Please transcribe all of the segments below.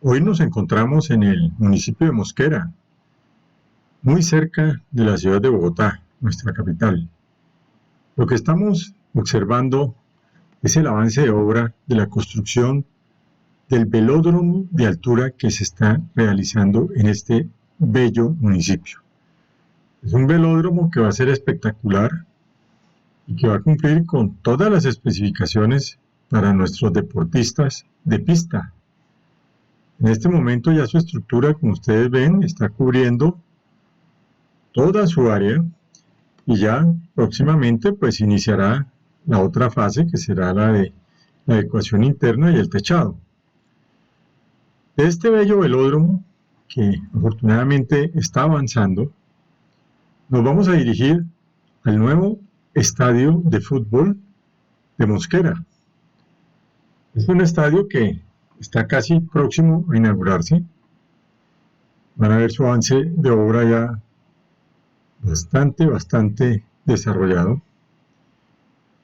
Hoy nos encontramos en el municipio de Mosquera, muy cerca de la ciudad de Bogotá, nuestra capital. Lo que estamos observando es el avance de obra de la construcción del velódromo de altura que se está realizando en este bello municipio. Es un velódromo que va a ser espectacular y que va a cumplir con todas las especificaciones para nuestros deportistas de pista. En este momento ya su estructura, como ustedes ven, está cubriendo toda su área y ya próximamente pues iniciará la otra fase que será la de la adecuación interna y el techado. De este bello velódromo que afortunadamente está avanzando, nos vamos a dirigir al nuevo estadio de fútbol de Mosquera. Es un estadio que está casi próximo a inaugurarse. Van a ver su avance de obra ya bastante desarrollado.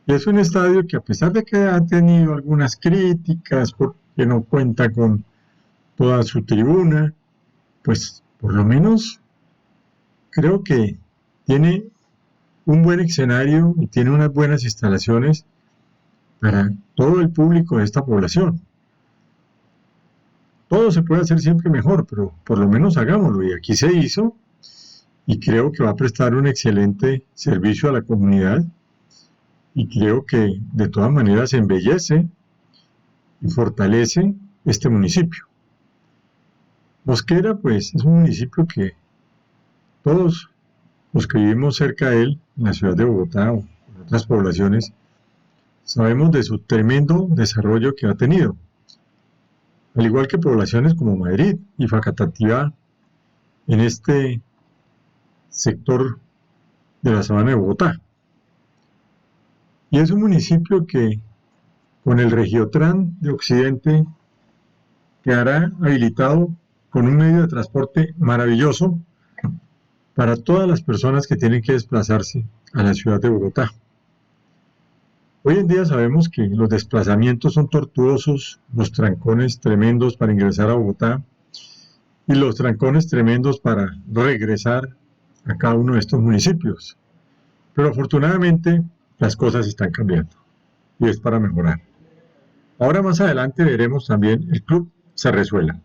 Y es un estadio que, a pesar de que ha tenido algunas críticas porque no cuenta con toda su tribuna, pues por lo menos creo que tiene un buen escenario y tiene unas buenas instalaciones para todo el público de esta población. Todo se puede hacer siempre mejor, pero por lo menos hagámoslo. Y aquí se hizo y creo que va a prestar un excelente servicio a la comunidad y creo que de todas maneras embellece y fortalece este municipio. Mosquera, pues, es un municipio que todos los que vivimos cerca de él, en la ciudad de Bogotá o en otras poblaciones, sabemos de su tremendo desarrollo que ha tenido, al igual que poblaciones como Madrid y Facatativá en este sector de la sabana de Bogotá. Y es un municipio que, con el Regiotran de Occidente, quedará habilitado con un medio de transporte maravilloso para todas las personas que tienen que desplazarse a la ciudad de Bogotá. Hoy en día sabemos que los desplazamientos son tortuosos, los trancones tremendos para ingresar a Bogotá y los trancones tremendos para regresar a cada uno de estos municipios. Pero afortunadamente las cosas están cambiando y es para mejorar. Ahora más adelante veremos también el Club Cerrezuela.